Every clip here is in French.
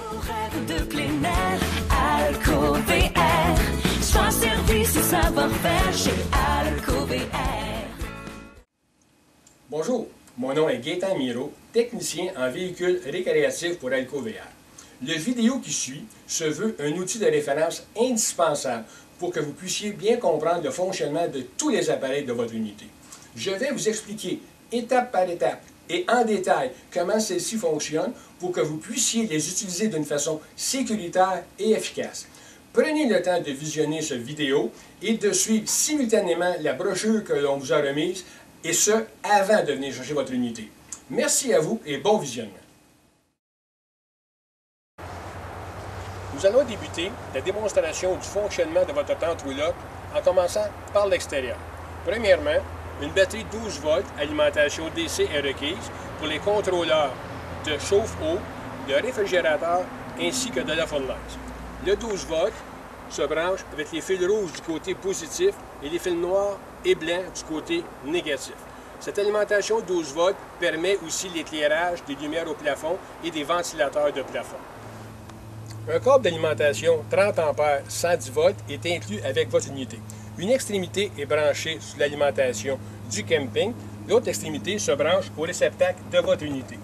Rêve de plein air, AlcoVR. Choix, service et savoir-faire chez AlcoVR. Bonjour, mon nom est Gaétan Miro, technicien en véhicules récréatifs pour AlcoVR. Le vidéo qui suit se veut un outil de référence indispensable pour que vous puissiez bien comprendre le fonctionnement de tous les appareils de votre unité. Je vais vous expliquer étape par étape et en détail comment celles-ci fonctionnent pour que vous puissiez les utiliser d'une façon sécuritaire et efficace. Prenez le temps de visionner cette vidéo et de suivre simultanément la brochure que l'on vous a remise, et ce, avant de venir chercher votre unité. Merci à vous et bon visionnement. Nous allons débuter la démonstration du fonctionnement de votre tente roulotte en commençant par l'extérieur. Premièrement, une batterie 12 volts alimentation DC est requise pour les contrôleurs de chauffe-eau, de réfrigérateur ainsi que de la fournaise. Le 12 volts se branche avec les fils rouges du côté positif et les fils noirs et blancs du côté négatif. Cette alimentation 12 volts permet aussi l'éclairage des lumières au plafond et des ventilateurs de plafond. Un câble d'alimentation 30 ampères 110 volts est inclus avec votre unité. Une extrémité est branchée sur l'alimentation du camping, l'autre extrémité se branche au réceptacle de votre unité.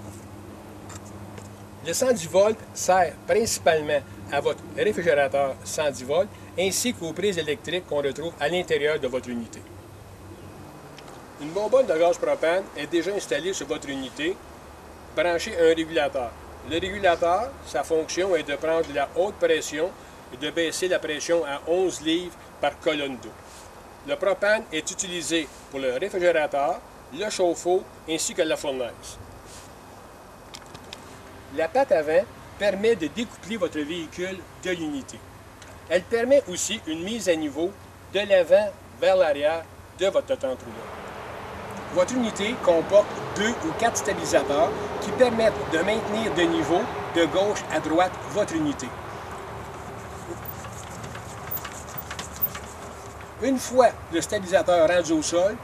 Le 110 volts sert principalement à votre réfrigérateur 110 volts ainsi qu'aux prises électriques qu'on retrouve à l'intérieur de votre unité. Une bonbonne de gaz propane est déjà installée sur votre unité, branchée à un régulateur. Le régulateur, sa fonction est de prendre de la haute pression et de baisser la pression à 11 livres par colonne d'eau. Le propane est utilisé pour le réfrigérateur, le chauffe-eau ainsi que la fournaise. La patte avant permet de découpler votre véhicule de l'unité. Elle permet aussi une mise à niveau de l'avant vers l'arrière de votre tente roulotte. Votre unité comporte 2 ou 4 stabilisateurs qui permettent de maintenir de niveau de gauche à droite votre unité. Une fois le stabilisateur rendu au sol,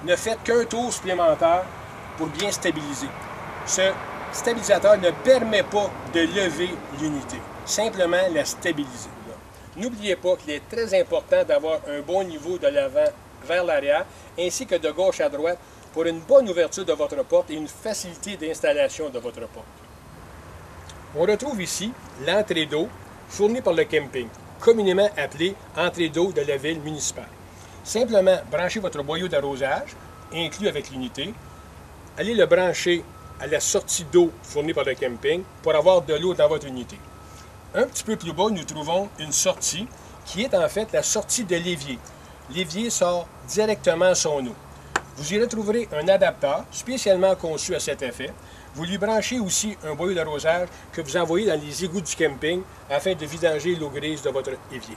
ne faites qu'un tour supplémentaire pour bien stabiliser. Ce stabilisateur ne permet pas de lever l'unité, simplement la stabiliser. N'oubliez pas qu'il est très important d'avoir un bon niveau de l'avant vers l'arrière, ainsi que de gauche à droite, pour une bonne ouverture de votre porte et une facilité d'installation de votre porte. On retrouve ici l'entrée d'eau fournie par le camping, communément appelée entrée d'eau de la ville municipale. Simplement branchez votre boyau d'arrosage, inclus avec l'unité, allez le brancher à la sortie d'eau fournie par le camping pour avoir de l'eau dans votre unité. Un petit peu plus bas, nous trouvons une sortie qui est en fait la sortie de l'évier. L'évier sort directement son eau. Vous y retrouverez un adaptateur spécialement conçu à cet effet. Vous lui branchez aussi un boyau d'arrosage que vous envoyez dans les égouts du camping afin de vidanger l'eau grise de votre évier.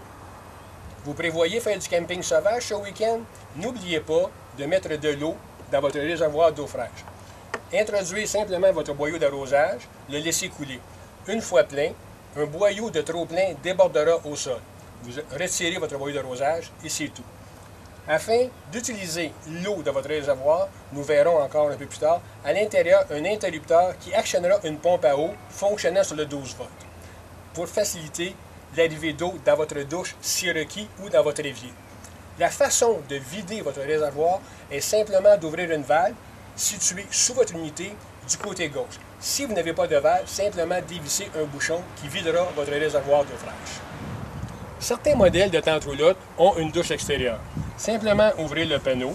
Vous prévoyez faire du camping sauvage ce week-end? N'oubliez pas de mettre de l'eau dans votre réservoir d'eau fraîche. Introduisez simplement votre boyau d'arrosage, le laissez couler. Une fois plein, un boyau de trop plein débordera au sol. Vous retirez votre boyau d'arrosage et c'est tout. Afin d'utiliser l'eau de votre réservoir, nous verrons encore un peu plus tard, à l'intérieur un interrupteur qui actionnera une pompe à eau fonctionnant sur le 12 volts pour faciliter l'arrivée d'eau dans votre douche si requis ou dans votre évier. La façon de vider votre réservoir est simplement d'ouvrir une valve située sous votre unité du côté gauche. Si vous n'avez pas de valve, simplement dévisser un bouchon qui videra votre réservoir d'eau fraîche. Certains modèles de tente roulotte ont une douche extérieure. Simplement ouvrez le panneau,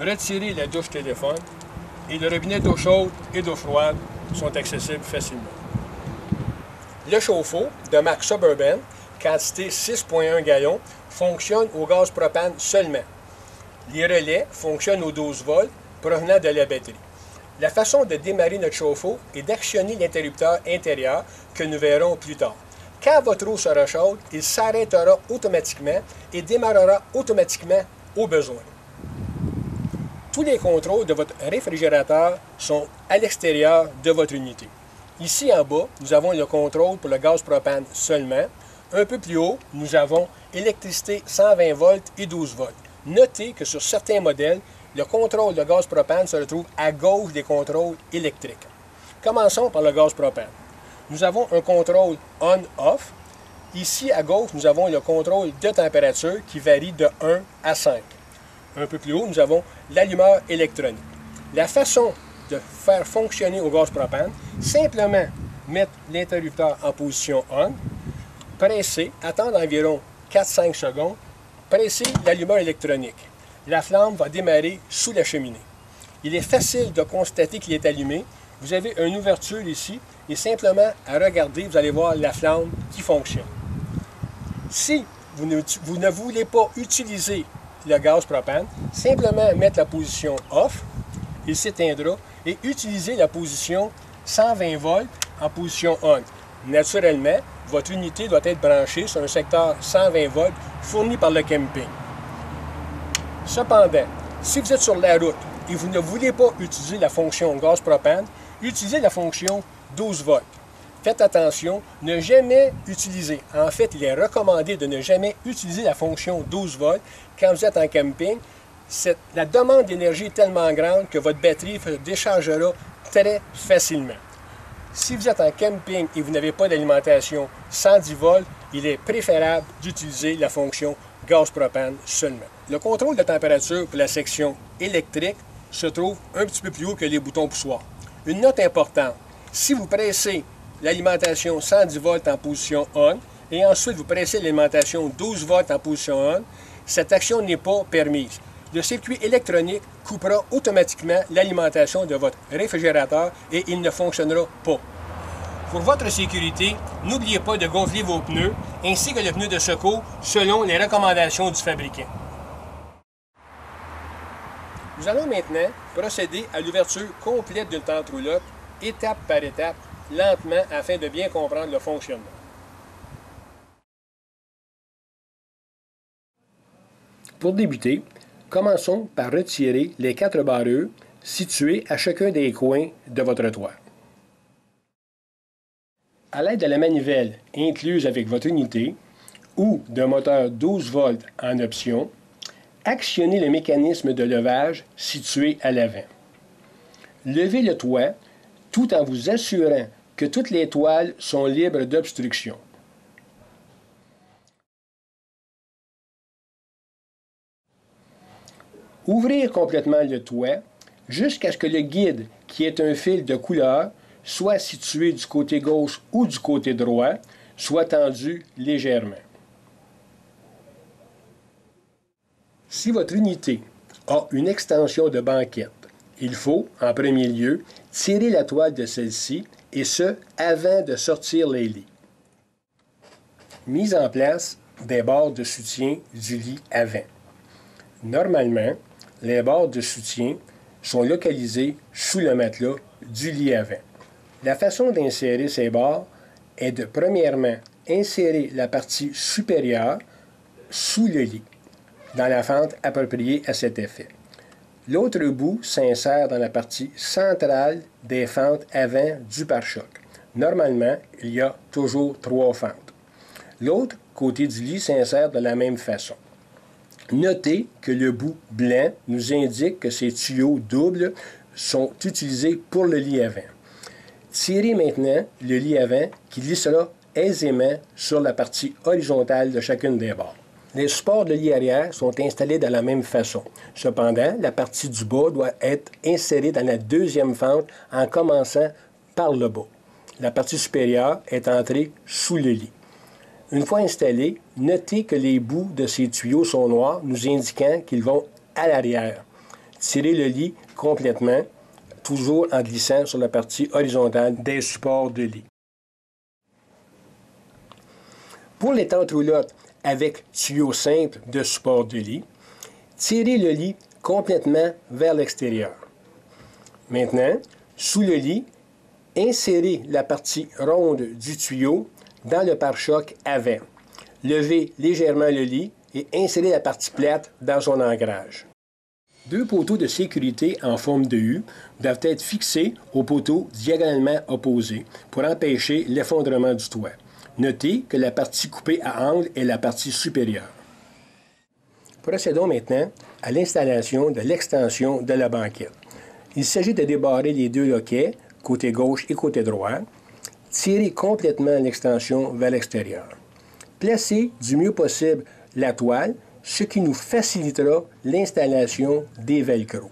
retirez la douche téléphone et le robinet d'eau chaude et d'eau froide sont accessibles facilement. Le chauffe-eau de marque Suburban, quantité 6,1 gallons, fonctionne au gaz propane seulement. Les relais fonctionnent au 12 volts provenant de la batterie. La façon de démarrer notre chauffe-eau est d'actionner l'interrupteur intérieur que nous verrons plus tard. Quand votre eau sera chaude, il s'arrêtera automatiquement et démarrera automatiquement au besoin. Tous les contrôles de votre réfrigérateur sont à l'extérieur de votre unité. Ici en bas, nous avons le contrôle pour le gaz propane seulement. Un peu plus haut, nous avons électricité 120 volts et 12 volts. Notez que sur certains modèles, le contrôle de gaz propane se retrouve à gauche des contrôles électriques. Commençons par le gaz propane. nous avons un contrôle on-off. Ici, à gauche, nous avons le contrôle de température qui varie de 1 à 5. Un peu plus haut, nous avons l'allumeur électronique. La façon de faire fonctionner au gaz propane, simplement mettre l'interrupteur en position on, presser, attendre environ 4-5 secondes, presser l'allumeur électronique. La flamme va démarrer sous la cheminée. Il est facile de constater qu'il est allumé. Vous avez une ouverture ici et simplement à regarder, vous allez voir la flamme qui fonctionne. Si vous ne voulez pas utiliser le gaz propane, simplement mettre la position off, il s'éteindra, et utiliser la position 120 volts en position on. Naturellement, votre unité doit être branchée sur un secteur 120 volts fourni par le camping. Cependant, si vous êtes sur la route et vous ne voulez pas utiliser la fonction gaz propane, utilisez la fonction 12 volts. Faites attention, ne jamais utiliser. En fait, il est recommandé de ne jamais utiliser la fonction 12 volts quand vous êtes en camping. La demande d'énergie est tellement grande que votre batterie se déchargera très facilement. Si vous êtes en camping et vous n'avez pas d'alimentation 110 volts, il est préférable d'utiliser la fonction gaz propane seulement. Le contrôle de température pour la section électrique se trouve un petit peu plus haut que les boutons poussoirs. Une note importante, si vous pressez l'alimentation 110 volts en position on et ensuite vous pressez l'alimentation 12 volts en position on, cette action n'est pas permise. Le circuit électronique coupera automatiquement l'alimentation de votre réfrigérateur et il ne fonctionnera pas. Pour votre sécurité, n'oubliez pas de gonfler vos pneus ainsi que le pneu de secours selon les recommandations du fabricant. Nous allons maintenant procéder à l'ouverture complète d'une tente roulotte, étape par étape, lentement afin de bien comprendre le fonctionnement. Pour débuter, commençons par retirer les 4 barrures situées à chacun des coins de votre toit. À l'aide de la manivelle incluse avec votre unité ou d'un moteur 12 volts en option, actionnez le mécanisme de levage situé à l'avant. Levez le toit tout en vous assurant que toutes les toiles sont libres d'obstruction. Ouvrir complètement le toit jusqu'à ce que le guide, qui est un fil de couleur, soit situé du côté gauche ou du côté droit, soit tendu légèrement. Si votre unité a une extension de banquette, il faut, en premier lieu, tirer la toile de celle-ci, et ce, avant de sortir les lits. Mise en place des barres de soutien du lit avant. Normalement, les barres de soutien sont localisées sous le matelas du lit avant. La façon d'insérer ces barres est de, premièrement, insérer la partie supérieure sous le lit, dans la fente appropriée à cet effet. L'autre bout s'insère dans la partie centrale des fentes avant du pare-choc. Normalement, il y a toujours 3 fentes. L'autre côté du lit s'insère de la même façon. Notez que le bout blanc nous indique que ces tuyaux doubles sont utilisés pour le lit avant. Tirez maintenant le lit avant qui glissera aisément sur la partie horizontale de chacune des barres. Les supports de lit arrière sont installés de la même façon. Cependant, la partie du bas doit être insérée dans la deuxième fente en commençant par le bas. La partie supérieure est entrée sous le lit. Une fois installés, notez que les bouts de ces tuyaux sont noirs, nous indiquant qu'ils vont à l'arrière. Tirez le lit complètement, toujours en glissant sur la partie horizontale des supports de lit. Pour les tentes roulottes avec tuyau simple de support de lit, tirez le lit complètement vers l'extérieur. Maintenant, sous le lit, insérez la partie ronde du tuyau dans le pare-choc avant. Levez légèrement le lit et insérez la partie plate dans son ancrage. 2 poteaux de sécurité en forme de U doivent être fixés aux poteaux diagonalement opposés pour empêcher l'effondrement du toit. Notez que la partie coupée à angle est la partie supérieure. Procédons maintenant à l'installation de l'extension de la banquette. Il s'agit de débarrer les 2 loquets, côté gauche et côté droit. tirez complètement l'extension vers l'extérieur. Placez du mieux possible la toile, ce qui nous facilitera l'installation des velcro.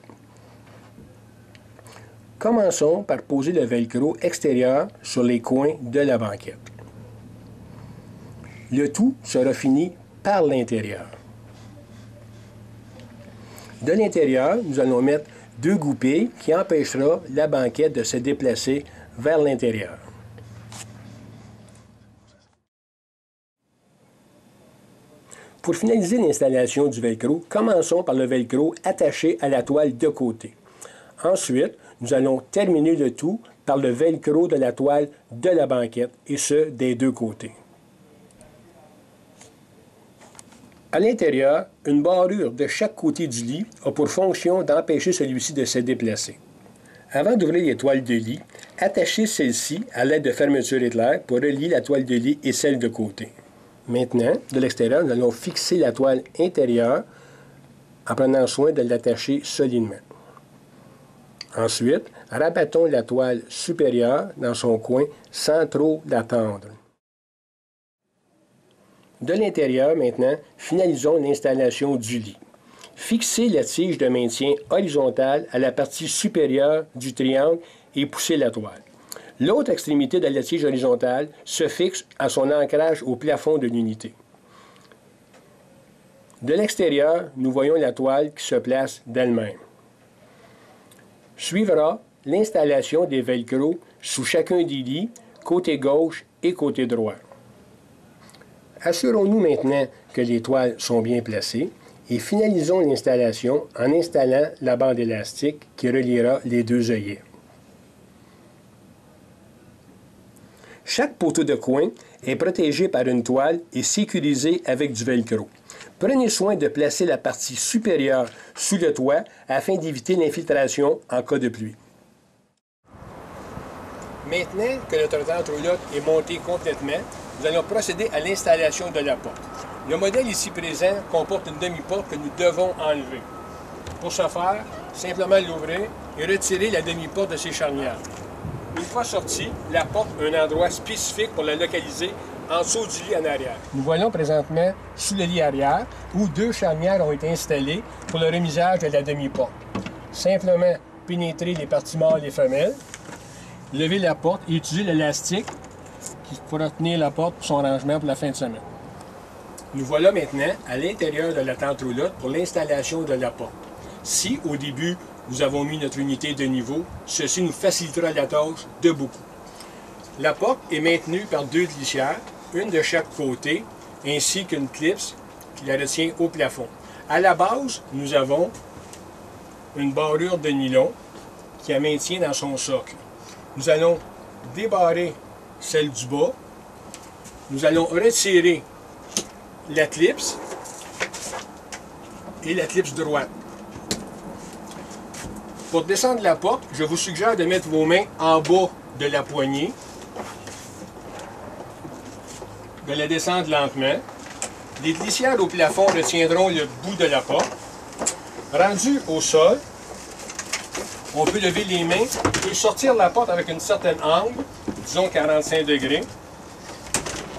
Commençons par poser le velcro extérieur sur les coins de la banquette. Le tout sera fini par l'intérieur. De l'intérieur, nous allons mettre 2 goupilles qui empêchera la banquette de se déplacer vers l'intérieur. Pour finaliser l'installation du velcro, commençons par le velcro attaché à la toile de côté. Ensuite, nous allons terminer le tout par le velcro de la toile de la banquette, et ce, des 2 côtés. À l'intérieur, une barrure de chaque côté du lit a pour fonction d'empêcher celui-ci de se déplacer. Avant d'ouvrir les toiles de lit, attachez celle-ci à l'aide de fermeture éclair pour relier la toile de lit et celle de côté. Maintenant, de l'extérieur, nous allons fixer la toile intérieure en prenant soin de l'attacher solidement. Ensuite, rabattons la toile supérieure dans son coin sans trop la tendre. De l'intérieur, maintenant, finalisons l'installation du lit. Fixez la tige de maintien horizontale à la partie supérieure du triangle et poussez la toile. L'autre extrémité de la tige horizontale se fixe à son ancrage au plafond de l'unité. De l'extérieur, nous voyons la toile qui se place d'elle-même. Suivra l'installation des velcro sous chacun des lits, côté gauche et côté droit. Assurons-nous maintenant que les toiles sont bien placées et finalisons l'installation en installant la bande élastique qui reliera les 2 œillets. Chaque poteau de coin est protégé par une toile et sécurisé avec du velcro. Prenez soin de placer la partie supérieure sous le toit afin d'éviter l'infiltration en cas de pluie. Maintenant que notre tente-roulotte est montée complètement, nous allons procéder à l'installation de la porte. Le modèle ici présent comporte une demi-porte que nous devons enlever. Pour ce faire, simplement l'ouvrir et retirer la demi-porte de ses charnières. Une fois sortie, la porte a un endroit spécifique pour la localiser en dessous du lit en arrière. Nous voyons présentement sous le lit arrière où 2 charnières ont été installées pour le remisage de la demi-porte. Simplement pénétrer les parties mâles et femelles, lever la porte et utiliser l'élastique qui pourra tenir la porte pour son rangement pour la fin de semaine. Nous voilà maintenant à l'intérieur de la tente-roulotte pour l'installation de la porte. Si, au début, nous avons mis notre unité de niveau, ceci nous facilitera la tâche de beaucoup. La porte est maintenue par 2 glissières, une de chaque côté, ainsi qu'une clipse qui la retient au plafond. À la base, nous avons une barrure de nylon qui la maintient dans son socle. Nous allons débarrer celle du bas. Nous allons retirer la clipse et la clipse droite. Pour descendre la porte, je vous suggère de mettre vos mains en bas de la poignée, de la descendre lentement. Les glissières au plafond retiendront le bout de la porte. Rendu au sol, on peut lever les mains et sortir la porte avec une certaine angle, disons 45 degrés.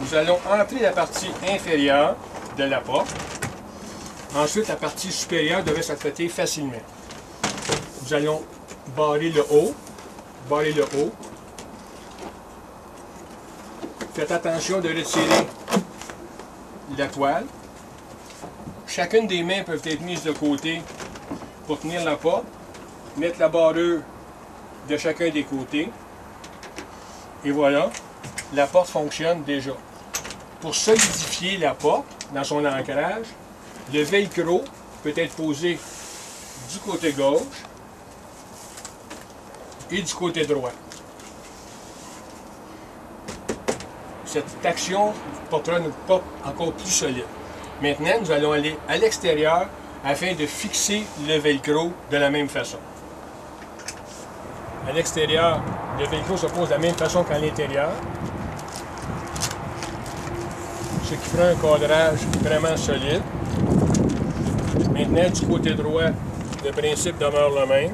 Nous allons entrer la partie inférieure de la porte. Ensuite, la partie supérieure devrait s'accrocher facilement. Nous allons barrer le haut, Faites attention de retirer la toile. Chacune des mains peut être mise de côté pour tenir la porte. Mettre la barrure de chacun des côtés. Et voilà, la porte fonctionne déjà. Pour solidifier la porte dans son ancrage, le velcro peut être posé du côté gauche et du côté droit. Cette action portera notre porte encore plus solide. Maintenant, nous allons aller à l'extérieur afin de fixer le velcro de la même façon. À l'extérieur, le velcro se pose de la même façon qu'à l'intérieur, ce qui fera un cadrage vraiment solide. Maintenant, du côté droit, le principe demeure le même.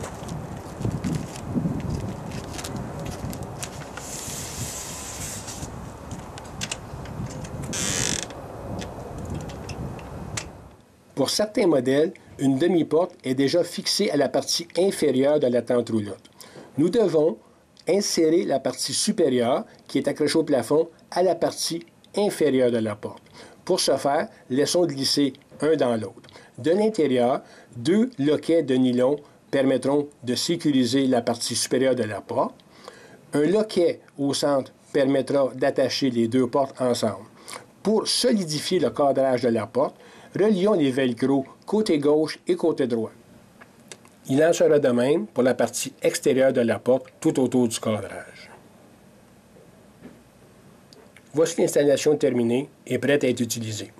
Pour certains modèles, une demi-porte est déjà fixée à la partie inférieure de la tente roulotte. Nous devons insérer la partie supérieure, qui est accrochée au plafond, à la partie inférieure de la porte. Pour ce faire, laissons glisser un dans l'autre. De l'intérieur, 2 loquets de nylon permettront de sécuriser la partie supérieure de la porte. Un loquet au centre permettra d'attacher les 2 portes ensemble. Pour solidifier le cadrage de la porte, relions les velcro côté gauche et côté droit. Il en sera de même pour la partie extérieure de la porte tout autour du cadrage. Voici l'installation terminée et prête à être utilisée.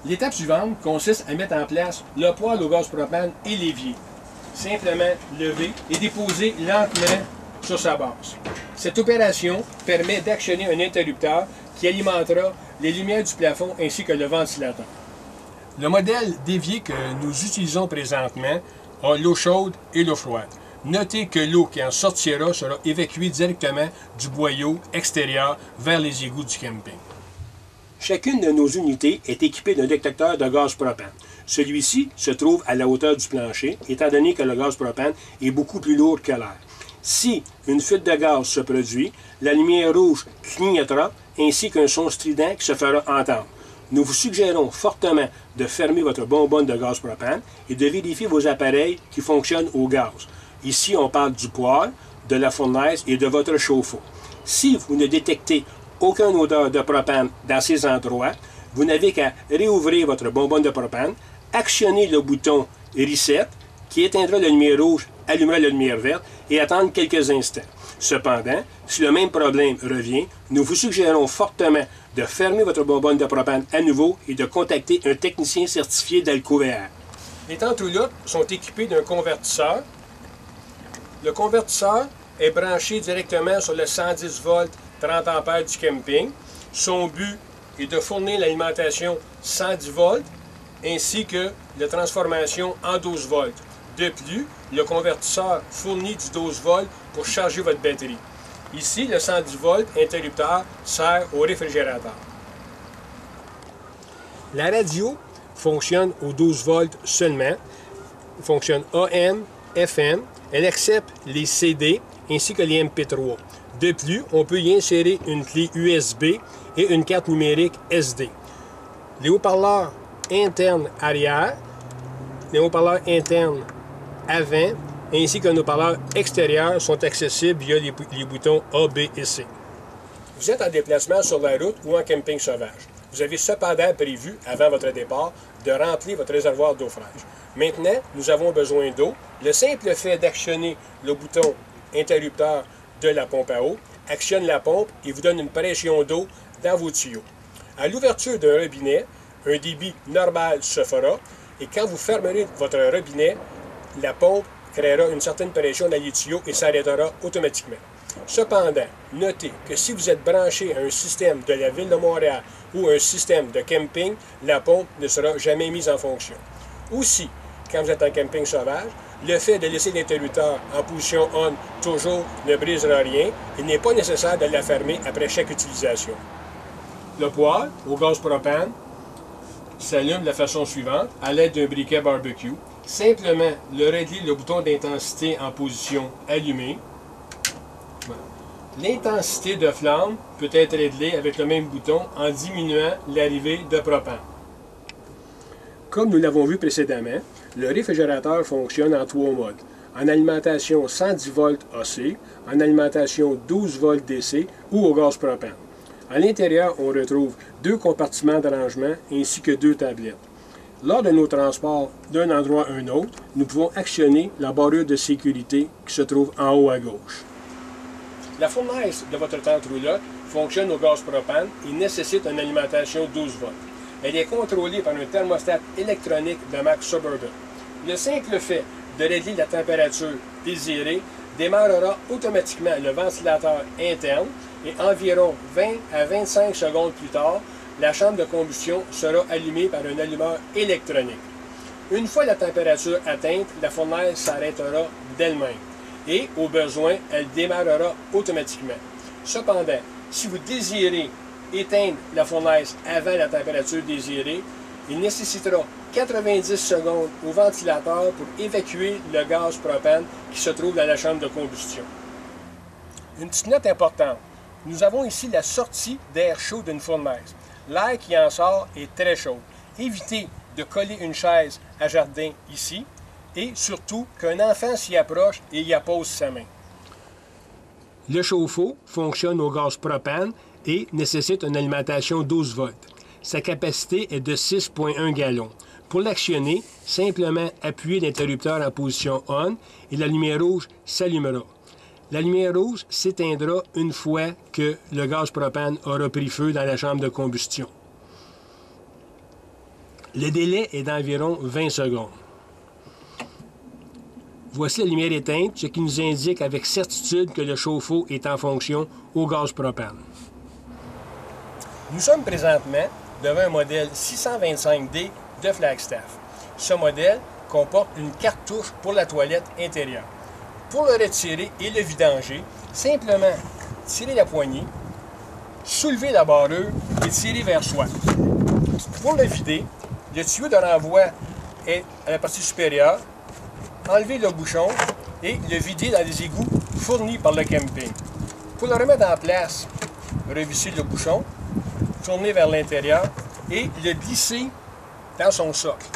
L'étape suivante consiste à mettre en place le poêle au gaz propane et l'évier. Simplement lever et déposer lentement sur sa base. Cette opération permet d'actionner un interrupteur qui alimentera les lumières du plafond ainsi que le ventilateur. Le modèle d'évier que nous utilisons présentement a l'eau chaude et l'eau froide. Notez que l'eau qui en sortira sera évacuée directement du boyau extérieur vers les égouts du camping. Chacune de nos unités est équipée d'un détecteur de gaz propane. Celui-ci se trouve à la hauteur du plancher, étant donné que le gaz propane est beaucoup plus lourd que l'air. Si une fuite de gaz se produit, la lumière rouge clignotera ainsi qu'un son strident qui se fera entendre. Nous vous suggérons fortement de fermer votre bonbonne de gaz propane et de vérifier vos appareils qui fonctionnent au gaz. Ici, on parle du poêle, de la fournaise et de votre chauffe-eau. Si vous ne détectez aucune odeur de propane dans ces endroits, vous n'avez qu'à réouvrir votre bonbonne de propane, actionner le bouton Reset qui éteindra la lumière rouge, allumera la lumière verte et attendre quelques instants. Cependant, si le même problème revient, nous vous suggérons fortement de fermer votre bonbonne de propane à nouveau et de contacter un technicien certifié d'Alcover. Les tentes roulottes sont équipées d'un convertisseur. Le convertisseur est branché directement sur le 110 volts 30 ampères du camping. Son but est de fournir l'alimentation 110 volts ainsi que la transformation en 12 volts. De plus, le convertisseur fournit du 12 volts pour charger votre batterie. Ici, le 110 volts interrupteur sert au réfrigérateur. La radio fonctionne au 12 volts seulement. Elle fonctionne AM, FM. Elle accepte les CD ainsi que les MP3. De plus, on peut y insérer une clé USB et une carte numérique SD. Les haut-parleurs internes arrière, les haut-parleurs internes avant, ainsi que nos haut-parleurs extérieurs sont accessibles via les boutons A, B et C. Vous êtes en déplacement sur la route ou en camping sauvage. Vous avez cependant prévu, avant votre départ, de remplir votre réservoir d'eau fraîche. Maintenant, nous avons besoin d'eau. Le simple fait d'actionner le bouton interrupteur de la pompe à eau actionne la pompe et vous donne une pression d'eau dans vos tuyaux. À l'ouverture d'un robinet, un débit normal se fera et quand vous fermerez votre robinet, la pompe créera une certaine pression dans les tuyaux et s'arrêtera automatiquement. Cependant, notez que si vous êtes branché à un système de la Ville de Montréal ou un système de camping, la pompe ne sera jamais mise en fonction. Aussi, quand vous êtes en camping sauvage, le fait de laisser l'interrupteur en position on toujours ne brisera rien. Il n'est pas nécessaire de la fermer après chaque utilisation. Le poêle au gaz propane s'allume de la façon suivante à l'aide d'un briquet barbecue. Simplement régler le bouton d'intensité en position allumée. Voilà. L'intensité de flamme peut être réglée avec le même bouton en diminuant l'arrivée de propane. Comme nous l'avons vu précédemment, le réfrigérateur fonctionne en 3 modes. En alimentation 110 volts AC, en alimentation 12 volts DC ou au gaz propane. À l'intérieur, on retrouve 2 compartiments de rangement ainsi que 2 tablettes. Lors de nos transports d'un endroit à un autre, nous pouvons actionner la barrure de sécurité qui se trouve en haut à gauche. La fournaise de votre tente roulotte fonctionne au gaz propane et nécessite une alimentation 12 volts. Elle est contrôlée par un thermostat électronique de marque Suburban. Le simple fait de régler la température désirée démarrera automatiquement le ventilateur interne et environ 20 à 25 secondes plus tard, la chambre de combustion sera allumée par un allumeur électronique. Une fois la température atteinte, la fournaise s'arrêtera d'elle-même et, au besoin, elle démarrera automatiquement. Cependant, si vous désirez éteindre la fournaise avant la température désirée, il nécessitera 90 secondes au ventilateur pour évacuer le gaz propane qui se trouve dans la chambre de combustion. Une petite note importante. Nous avons ici la sortie d'air chaud d'une fournaise. L'air qui en sort est très chaud. Évitez de coller une chaise à jardin ici et surtout qu'un enfant s'y approche et y appose sa main. Le chauffe-eau fonctionne au gaz propane et nécessite une alimentation 12 volts. Sa capacité est de 6,1 gallons. Pour l'actionner, simplement appuyez l'interrupteur en position on et la lumière rouge s'allumera. La lumière rouge s'éteindra une fois que le gaz propane aura pris feu dans la chambre de combustion. Le délai est d'environ 20 secondes. Voici la lumière éteinte, ce qui nous indique avec certitude que le chauffe-eau est en fonction au gaz propane. Nous sommes présentement devant un modèle 625D de Flagstaff. Ce modèle comporte une cartouche pour la toilette intérieure. Pour le retirer et le vidanger, simplement tirer la poignée, soulever la barrure et tirer vers soi. Pour le vider, le tuyau de renvoi est à la partie supérieure. Enlever le bouchon et le vider dans les égouts fournis par le camping. Pour le remettre en place, revisser le bouchon, tourner vers l'intérieur et le glisser dans son socle.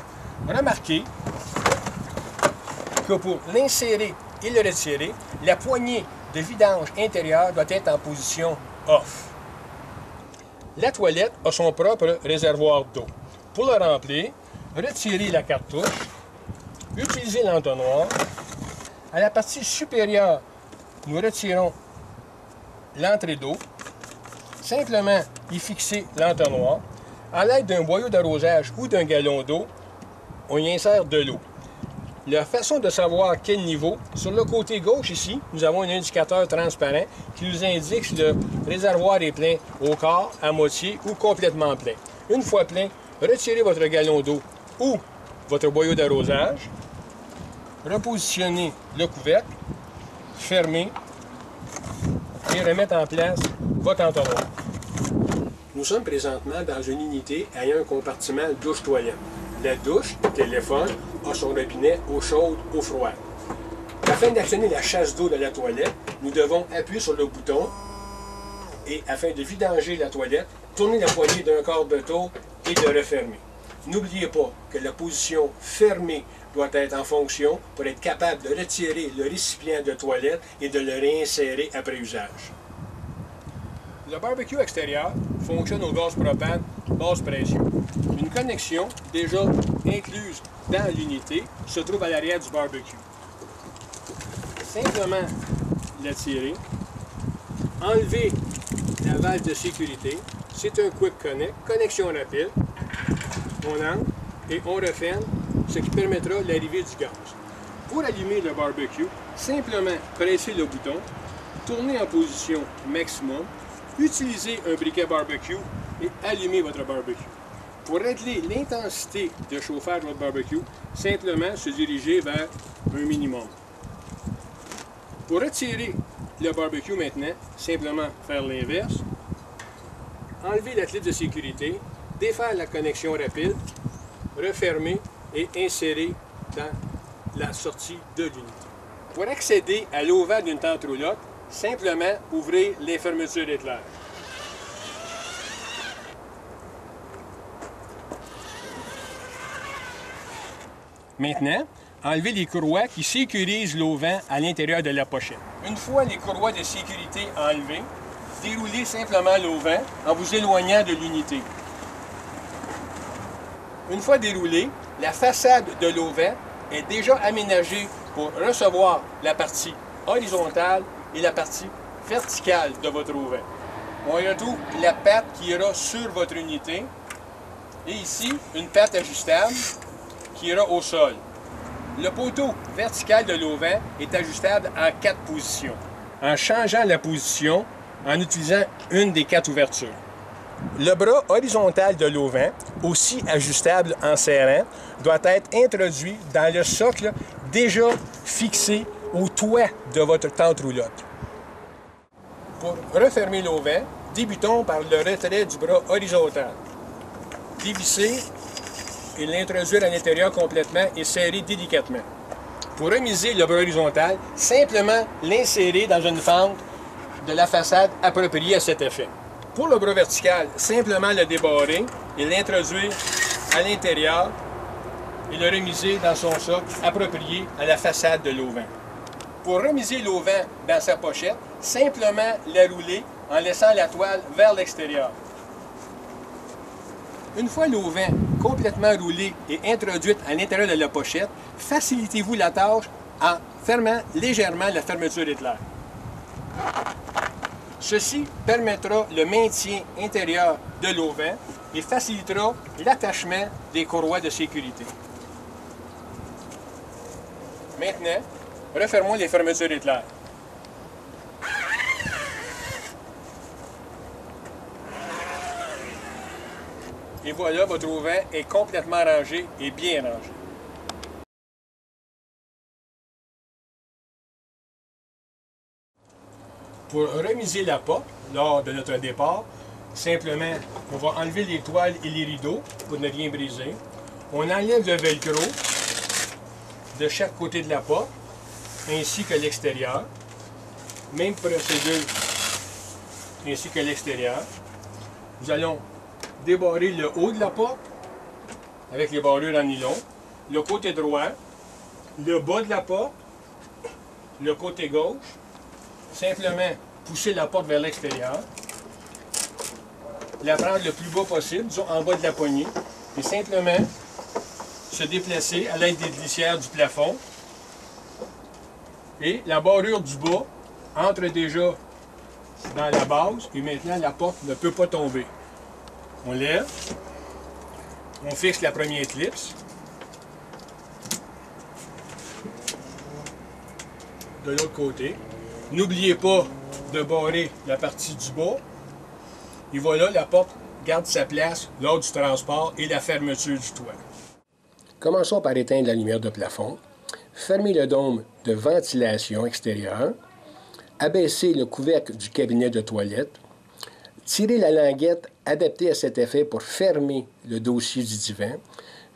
Remarquez que pour l'insérer et le retirer, la poignée de vidange intérieure doit être en position off. La toilette a son propre réservoir d'eau. Pour le remplir, retirez la cartouche, utilisez l'entonnoir. À la partie supérieure, nous retirons l'entrée d'eau. Simplement y fixer l'entonnoir. À l'aide d'un boyau d'arrosage ou d'un galon d'eau, on y insère de l'eau. La façon de savoir quel niveau, sur le côté gauche ici, nous avons un indicateur transparent qui nous indique si le réservoir est plein au quart, à moitié ou complètement plein. Une fois plein, retirez votre galon d'eau ou votre boyau d'arrosage, repositionnez le couvercle, fermez et remettre en place votre entonnoir. Nous sommes présentement dans une unité ayant un compartiment douche-toilette. La douche, téléphone, a son robinet eau chaude, eau froide. Afin d'actionner la chasse d'eau de la toilette, nous devons appuyer sur le bouton et afin de vidanger la toilette, tourner la poignée d'un quart de tour et de refermer. N'oubliez pas que la position fermée doit être en fonction pour être capable de retirer le récipient de toilette et de le réinsérer après usage. Le barbecue extérieur fonctionne au gaz propane basse pression. Une connexion déjà incluse dans l'unité se trouve à l'arrière du barbecue. Simplement la tirer, enlever la valve de sécurité, c'est un quick connect, connexion rapide, on entre et on referme, ce qui permettra l'arrivée du gaz. Pour allumer le barbecue, simplement presser le bouton, tourner en position maximum, utilisez un briquet barbecue et allumez votre barbecue. Pour régler l'intensité de chauffage de votre barbecue, simplement se diriger vers un minimum. Pour retirer le barbecue maintenant, simplement faire l'inverse, enlever la clip de sécurité, défaire la connexion rapide, refermer et insérer dans la sortie de l'unité. Pour accéder à l'auvent d'une tente roulotte, simplement ouvrez les fermetures éclair. Maintenant, enlevez les courroies qui sécurisent l'auvent à l'intérieur de la pochette. Une fois les courroies de sécurité enlevées, déroulez simplement l'auvent en vous éloignant de l'unité. Une fois déroulé, la façade de l'auvent est déjà aménagée pour recevoir la partie horizontale et la partie verticale de votre auvent. On retrouve la patte qui ira sur votre unité et ici, une patte ajustable qui ira au sol. Le poteau vertical de l'auvent est ajustable en 4 positions. En changeant la position, en utilisant une des 4 ouvertures. Le bras horizontal de l'auvent, aussi ajustable en serrant, doit être introduit dans le socle déjà fixé au toit de votre tente roulotte. Pour refermer l'auvent, Débutons par le retrait du bras horizontal. Dévisser et l'introduire à l'intérieur complètement et serrer délicatement. Pour remiser le bras horizontal, simplement l'insérer dans une fente de la façade appropriée à cet effet. Pour le bras vertical, simplement le débarrer et l'introduire à l'intérieur et le remiser dans son socle approprié à la façade de l'auvent. Pour remiser l'auvent dans sa pochette, simplement la rouler en laissant la toile vers l'extérieur. Une fois l'auvent complètement roulé et introduite à l'intérieur de la pochette, facilitez-vous la tâche en fermant légèrement la fermeture éclair. Ceci permettra le maintien intérieur de l'auvent et facilitera l'attachement des courroies de sécurité. Maintenant, refermons les fermetures éclair. Et voilà, votre auvent est complètement rangé et bien rangé. Pour remiser la porte lors de notre départ, simplement, on va enlever les toiles et les rideaux pour ne rien briser. On enlève le velcro de chaque côté de la porte, ainsi que l'extérieur. Même procédure, ainsi que l'extérieur. Nous allons débarrer le haut de la porte avec les barrures en nylon, le côté droit, le bas de la porte, le côté gauche. Simplement pousser la porte vers l'extérieur, la prendre le plus bas possible, disons en bas de la poignée, et simplement se déplacer à l'aide des glissières du plafond. Et la barrure du bas entre déjà dans la base et maintenant la porte ne peut pas tomber. On lève, on fixe la première clipse. De l'autre côté. N'oubliez pas de barrer la partie du bas. Et voilà, la porte garde sa place lors du transport et la fermeture du toit. Commençons par éteindre la lumière de plafond. Fermez le dôme de ventilation extérieure. Abaissez le couvercle du cabinet de toilette. Tirez la languette adaptée à cet effet pour fermer le dossier du divan.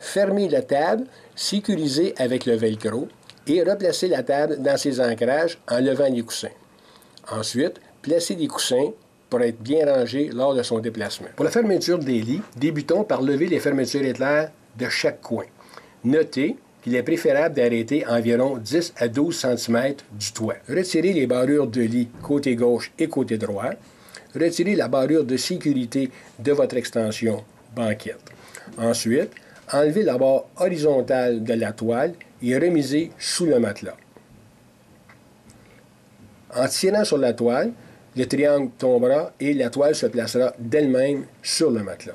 Fermez la table, sécurisée avec le velcro, et replacez la table dans ses ancrages en levant les coussins. Ensuite, placez les coussins pour être bien rangés lors de son déplacement. Pour la fermeture des lits, débutons par lever les fermetures éclairs de chaque coin. Notez qu'il est préférable d'arrêter environ 10 à 12 cm du toit. Retirez les barrures de lit côté gauche et côté droit. Retirez la barrure de sécurité de votre extension banquette. Ensuite, enlevez la barre horizontale de la toile et remisez sous le matelas. En tirant sur la toile, le triangle tombera et la toile se placera d'elle-même sur le matelas.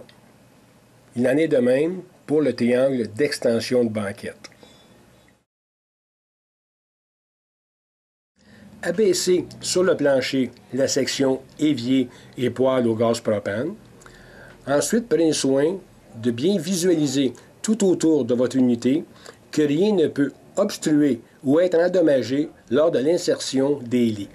Il en est de même pour le triangle d'extension de banquette. Abaissez sur le plancher la section évier et poêle au gaz propane. Ensuite, prenez soin de bien visualiser tout autour de votre unité que rien ne peut obstruer ou être endommagé lors de l'insertion des lits.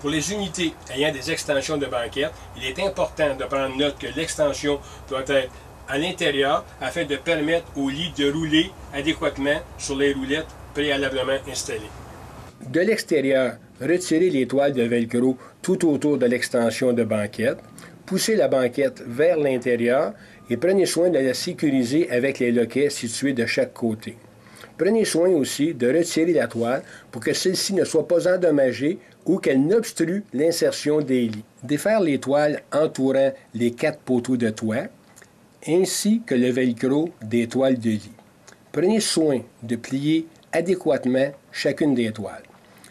Pour les unités ayant des extensions de banquette, il est important de prendre note que l'extension doit être à l'intérieur afin de permettre au lit de rouler adéquatement sur les roulettes préalablement installées. De l'extérieur, retirez les toiles de velcro tout autour de l'extension de banquette. Poussez la banquette vers l'intérieur et prenez soin de la sécuriser avec les loquets situés de chaque côté. Prenez soin aussi de retirer la toile pour que celle-ci ne soit pas endommagée ou qu'elle n'obstrue l'insertion des lits. Défaire les toiles entourant les 4 poteaux de toit, ainsi que le velcro des toiles de lit. Prenez soin de plier adéquatement chacune des toiles.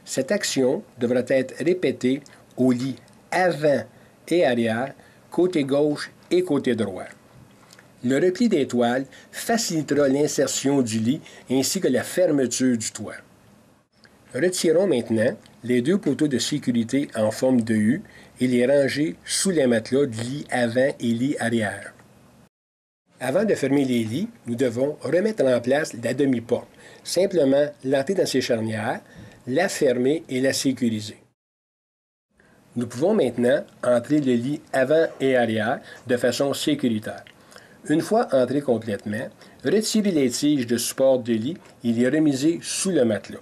Cette action devra être répétée au lit avant et arrière, côté gauche et côté droit. Le repli des toiles facilitera l'insertion du lit ainsi que la fermeture du toit. Retirons maintenant les 2 poteaux de sécurité en forme de U et les ranger sous les matelas du lit avant et lit arrière. Avant de fermer les lits, nous devons remettre en place la demi-porte. Simplement l'entrer dans ses charnières, la fermer et la sécuriser. Nous pouvons maintenant entrer le lit avant et arrière de façon sécuritaire. Une fois entré complètement, retirez les tiges de support de lit et les remisez sous le matelas.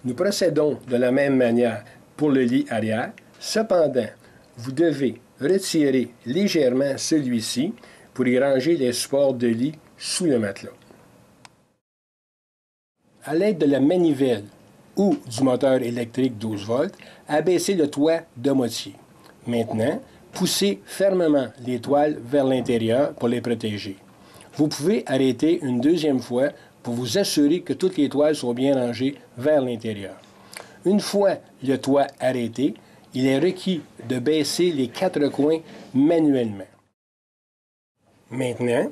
Nous procédons de la même manière pour le lit arrière. Cependant, vous devez retirer légèrement celui-ci pour y ranger les supports de lit sous le matelas. À l'aide de la manivelle ou du moteur électrique 12 volts, abaissez le toit de moitié. Maintenant, poussez fermement les toiles vers l'intérieur pour les protéger. Vous pouvez arrêter une deuxième fois pour vous assurer que toutes les toiles sont bien rangées vers l'intérieur. Une fois le toit arrêté, il est requis de baisser les 4 coins manuellement. Maintenant,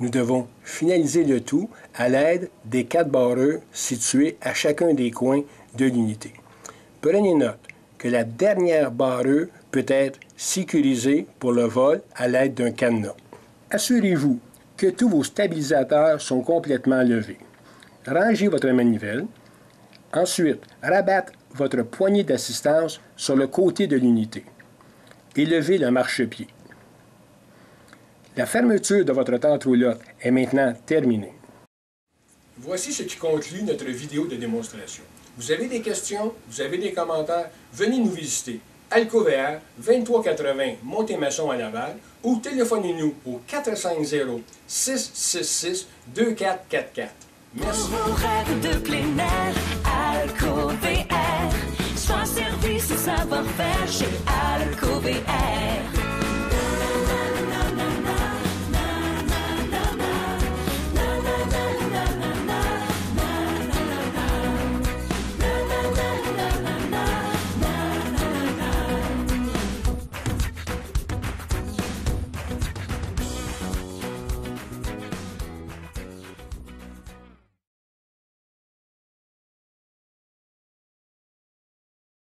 nous devons finaliser le tout à l'aide des 4 barreurs situés à chacun des coins de l'unité. Prenez note que la dernière barreuse peut être sécurisée pour le vol à l'aide d'un cadenas. Assurez-vous que tous vos stabilisateurs sont complètement levés. Rangez votre manivelle. Ensuite, rabattez votre poignée d'assistance sur le côté de l'unité et levez le marchepied. La fermeture de votre tente roulotte est maintenant terminée. Voici ce qui conclut notre vidéo de démonstration. Vous avez des questions, vous avez des commentaires, venez nous visiter. Alco-VR, 2380 Montémasson à Laval ou téléphonez-nous au 450-666-2444. Merci. Pour vos rêves de plein air, Alco-VR. Soins, services et savoir-faire chez Alco-VR.